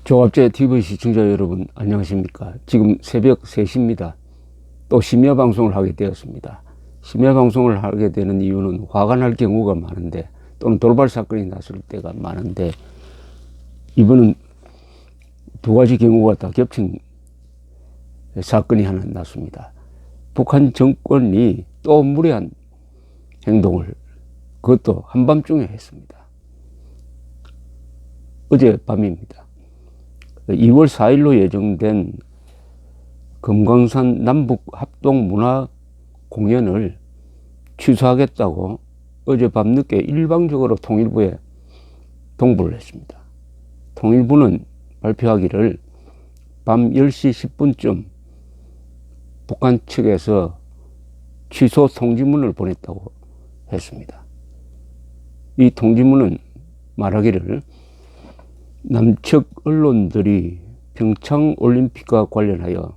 조갑제 TV 시청자 여러분 안녕하십니까. 지금 새벽 3시입니다. 또 심야 방송을 하게 되었습니다. 심야 방송을 하게 되는 이유는 화가 날 경우가 많은데, 또는 돌발 사건이 났을 때가 많은데, 이번은 두 가지 경우가 다 겹친 사건이 하나 났습니다. 북한 정권이 또 무례한 행동을, 그것도 한밤중에 했습니다. 어젯밤입니다. 2월 4일로 예정된 금강산 남북 합동 문화 공연을 취소하겠다고 어젯밤 늦게 일방적으로 통일부에 통보를 했습니다. 통일부는 발표하기를 밤 10시 10분쯤 북한 측에서 취소 통지문을 보냈다고 했습니다. 이 통지문은 말하기를 남측 언론들이 평창올림픽과 관련하여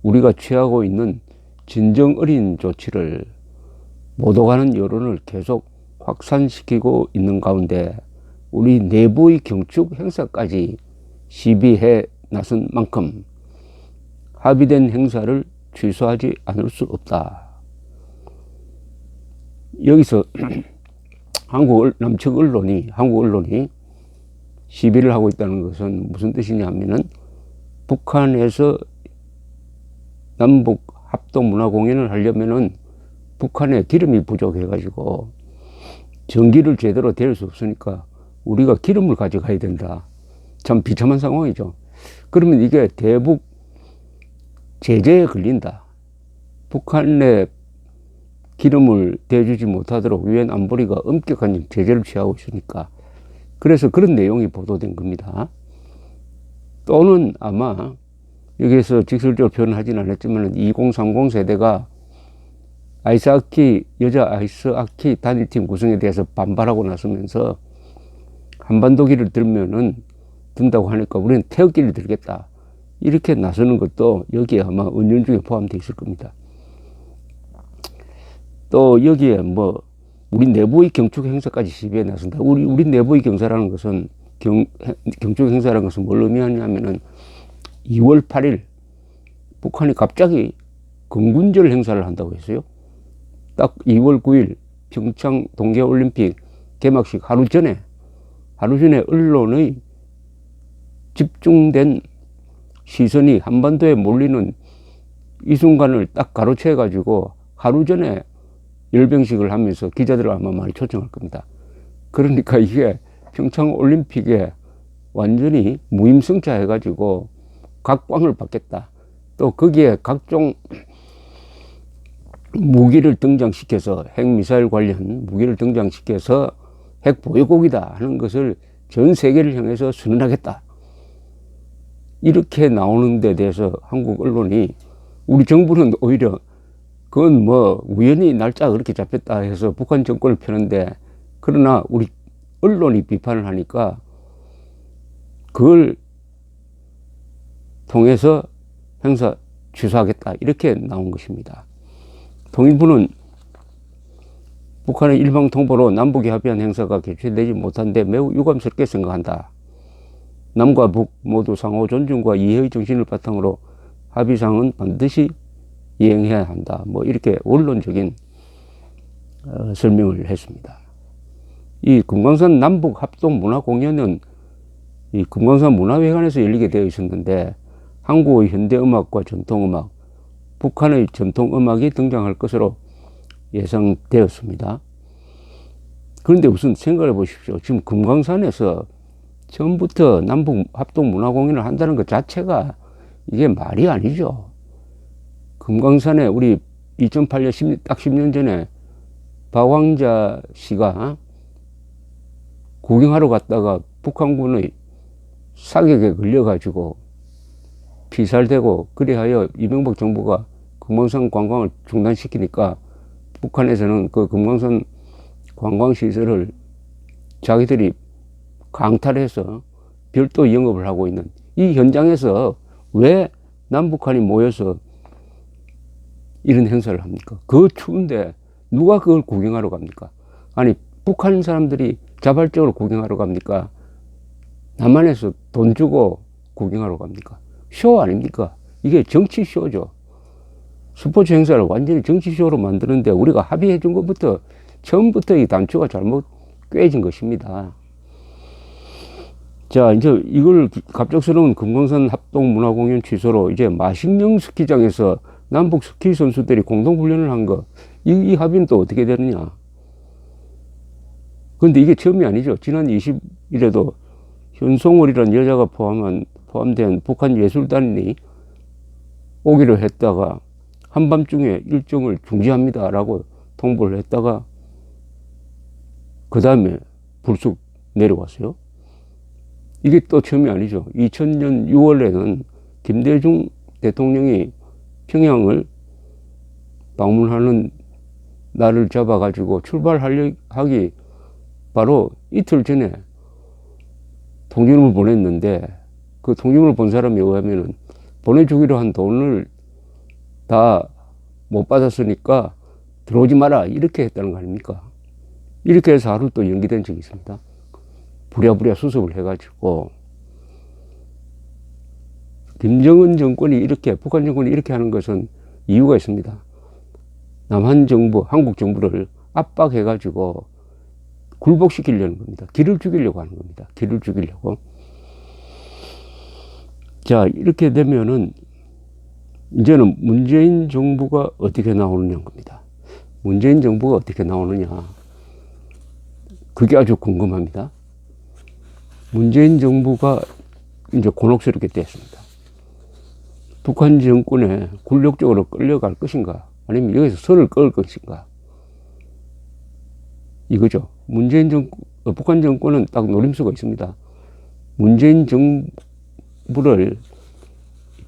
우리가 취하고 있는 진정 어린 조치를 못 오가는 여론을 계속 확산시키고 있는 가운데 우리 내부의 경축 행사까지 시비해 나선 만큼 합의된 행사를 취소하지 않을 수 없다. 여기서 남측 언론이, 한국 언론이 시비를 하고 있다는 것은 무슨 뜻이냐 하면은, 북한에서 남북 합동 문화 공연을 하려면은 북한에 기름이 부족해 가지고 전기를 제대로 댈 수 없으니까 우리가 기름을 가져가야 된다. 참 비참한 상황이죠. 그러면 이게 대북 제재에 걸린다. 북한에 기름을 대주지 못하도록 유엔 안보리가 엄격한 제재를 취하고 있으니까, 그래서 그런 내용이 보도된 겁니다. 또는 아마 여기에서 직설적으로 표현하진 않았지만 2030 세대가 여자 아이스하키 단일팀 구성에 대해서 반발하고 나서면서 한반도기를 든다고 하니까 우리는 태극기를 들겠다, 이렇게 나서는 것도 여기에 아마 은연중에 포함되어 있을 겁니다. 또 여기에 우리 내부의 경축 행사까지 시비에 나선다. 우리 내부의 경사라는 것은, 경축 행사라는 것은 뭘 의미하냐면은 2월 8일 북한이 갑자기 건군절 행사를 한다고 했어요. 딱 2월 9일 평창 동계올림픽 개막식 하루 전에 언론의 집중된 시선이 한반도에 몰리는 이 순간을 딱 가로채 가지고 하루 전에 열병식을 하면서 기자들을 아마 많이 초청할 겁니다. 그러니까 이게 평창올림픽에 완전히 무임승차 해가지고 각광을 받겠다. 또 거기에 각종 무기를 등장시켜서, 핵미사일 관련 무기를 등장시켜서 핵 보유국이다 하는 것을 전 세계를 향해서 선언하겠다. 이렇게 나오는 데 대해서 한국 언론이, 우리 정부는 오히려 그건 우연히 날짜가 그렇게 잡혔다 해서 북한 정권을 펴는데, 그러나 우리 언론이 비판을 하니까 그걸 통해서 행사 취소하겠다, 이렇게 나온 것입니다. 통일부는 북한의 일방 통보로 남북이 합의한 행사가 개최되지 못한 데 매우 유감스럽게 생각한다. 남과 북 모두 상호 존중과 이해의 정신을 바탕으로 합의사항은 반드시 이행해야 한다. 이렇게 원론적인 설명을 했습니다. 이 금강산 남북 합동 문화 공연은 이 금강산 문화회관에서 열리게 되어 있었는데, 한국의 현대음악과 전통음악, 북한의 전통음악이 등장할 것으로 예상되었습니다. 그런데 우선 생각해 보십시오. 지금 금강산에서 처음부터 남북 합동 문화 공연을 한다는 것 자체가 이게 말이 아니죠. 금강산에 우리 2008년 딱 10년 전에 박왕자 씨가 구경하러 갔다가 북한군의 사격에 걸려가지고 피살되고, 그리하여 이명박 정부가 금강산 관광을 중단시키니까 북한에서는 그 금강산 관광시설을 자기들이 강탈해서 별도 영업을 하고 있는 이 현장에서 왜 남북한이 모여서 이런 행사를 합니까? 그 추운데 누가 그걸 구경하러 갑니까? 아니, 북한 사람들이 자발적으로 구경하러 갑니까? 남한에서 돈 주고 구경하러 갑니까? 쇼 아닙니까? 이게 정치 쇼죠. 스포츠 행사를 완전히 정치 쇼로 만드는데 우리가 합의해 준 것부터 처음부터 이 단추가 잘못 꿰진 것입니다. 자, 이제 이걸 갑작스러운 금강산 합동문화공연 취소로 이제 마식령 스키장에서 남북 스키 선수들이 공동훈련을 한 거, 이 합의는 또 어떻게 되느냐. 근데 이게 처음이 아니죠. 지난 20일에도 현송월이라는 여자가 포함된 북한 예술단이 오기로 했다가 한밤중에 일정을 중지합니다라고 통보를 했다가 그 다음에 불쑥 내려왔어요. 이게 또 처음이 아니죠. 2000년 6월에는 김대중 대통령이 평양을 방문하는 날을 잡아가지고 출발하기 바로 이틀 전에 통지문을 보냈는데 그 통지문을 본 사람에 의하면 보내주기로 한 돈을 다 못 받았으니까 들어오지 마라 이렇게 했다는 거 아닙니까? 이렇게 해서 하루 또 연기된 적이 있습니다. 부랴부랴 수습을 해가지고 김정은 정권이 이렇게 북한 정권이 이렇게 하는 것은 이유가 있습니다. 남한 정부, 한국 정부를 압박해가지고 굴복시키려는 겁니다. 기를 죽이려고 하는 겁니다. 기를 죽이려고. 자, 이렇게 되면은 이제는 문재인 정부가 어떻게 나오느냐는 겁니다. 문재인 정부가 어떻게 나오느냐. 그게 아주 궁금합니다. 문재인 정부가 이제 곤혹스럽게 됐습니다. 북한 정권에 굴욕적으로 끌려갈 것인가, 아니면 여기서 선을 그을 것인가. 이거죠. 북한 정권은 딱 노림수가 있습니다. 문재인 정부를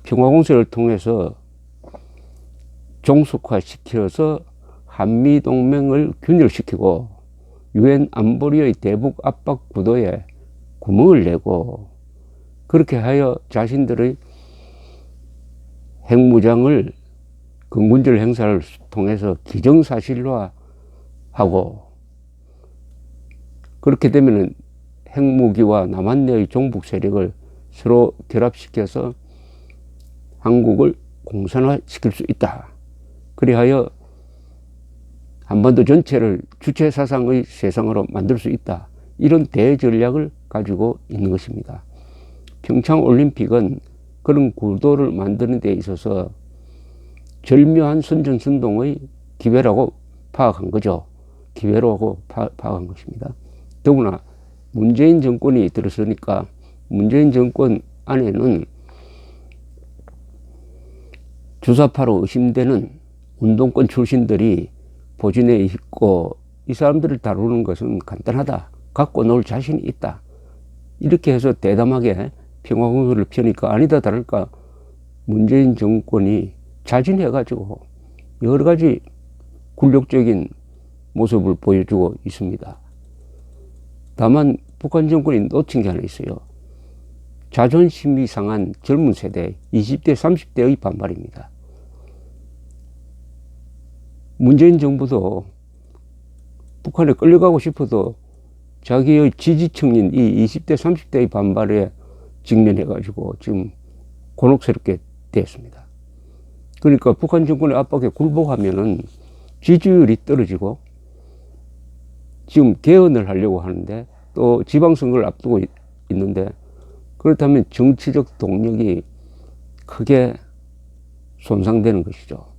평화공세를 통해서 종속화시켜서 한미동맹을 균열시키고 유엔 안보리의 대북 압박 구도에 구멍을 내고 그렇게 하여 자신들의 핵무장을 근군절 행사를 통해서 기정사실화하고 그렇게 되면 핵무기와 남한 내의 종북 세력을 서로 결합시켜서 한국을 공산화시킬 수 있다. 그리하여 한반도 전체를 주체사상의 세상으로 만들 수 있다. 이런 대전략을 가지고 있는 것입니다. 평창올림픽은 그런 구도를 만드는 데 있어서 절묘한 선전선동의 기회라고 파악한 거죠. 기회라고 파악한 것입니다. 더구나 문재인 정권이 들어서니까 문재인 정권 안에는 주사파로 의심되는 운동권 출신들이 보진해 있고 이 사람들을 다루는 것은 간단하다. 갖고 놀 자신이 있다. 이렇게 해서 대담하게 평화공세를 펴니까 아니다 다를까 문재인 정권이 자진해가지고 여러 가지 굴욕적인 모습을 보여주고 있습니다. 다만 북한 정권이 놓친 게 하나 있어요. 자존심이 상한 젊은 세대 20대 30대의 반발입니다. 문재인 정부도 북한에 끌려가고 싶어도 자기의 지지층인 이 20대 30대의 반발에 직면해가지고 지금 곤혹스럽게 됐습니다. 그러니까 북한 정권의 압박에 굴복하면은 지지율이 떨어지고 지금 개헌을 하려고 하는데 또 지방선거를 앞두고 있는데 그렇다면 정치적 동력이 크게 손상되는 것이죠.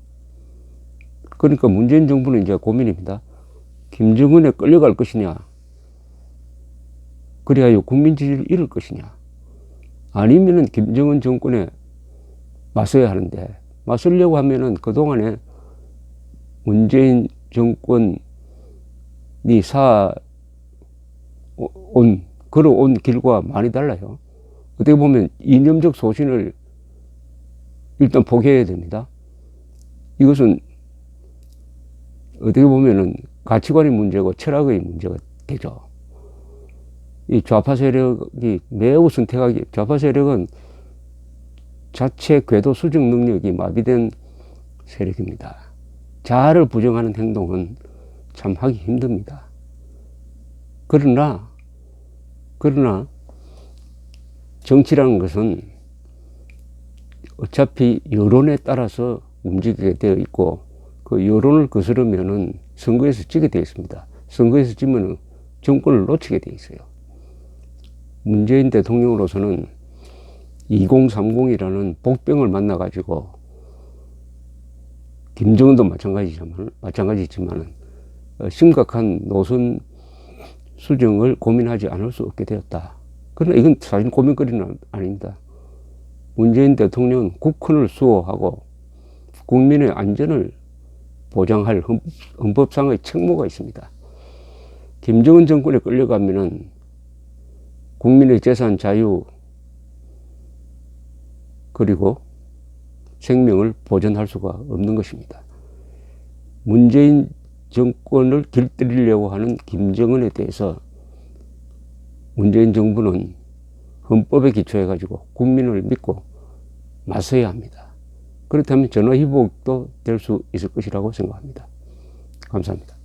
그러니까 문재인 정부는 이제 고민입니다. 김정은에 끌려갈 것이냐, 그리하여 국민 지지를 잃을 것이냐, 아니면은 김정은 정권에 맞서야 하는데 맞서려고 하면은 그동안에 문재인 정권이 걸어온 길과 많이 달라요. 어떻게 보면 이념적 소신을 일단 포기해야 됩니다. 이것은 어떻게 보면은 가치관의 문제고 철학의 문제가 되죠. 이 좌파 세력이 매우 선택하기, 좌파 세력은 자체 궤도 수정 능력이 마비된 세력입니다. 자아를 부정하는 행동은 참 하기 힘듭니다. 그러나 정치라는 것은 어차피 여론에 따라서 움직이게 되어 있고 그 여론을 거스르면은 선거에서 지게 되어 있습니다. 선거에서 지면은 정권을 놓치게 되어 있어요. 문재인 대통령으로서는 2030이라는 복병을 만나가지고 김정은도 마찬가지지만 심각한 노선 수정을 고민하지 않을 수 없게 되었다. 그러나 이건 사실 고민거리는 아닙니다. 문재인 대통령은 국헌을 수호하고 국민의 안전을 보장할 헌법상의 책무가 있습니다. 김정은 정권에 끌려가면은 국민의 재산 자유 그리고 생명을 보전할 수가 없는 것입니다. 문재인 정권을 길들이려고 하는 김정은에 대해서 문재인 정부는 헌법에 기초해 가지고 국민을 믿고 맞서야 합니다. 그렇다면 전화위복도 될 수 있을 것이라고 생각합니다. 감사합니다.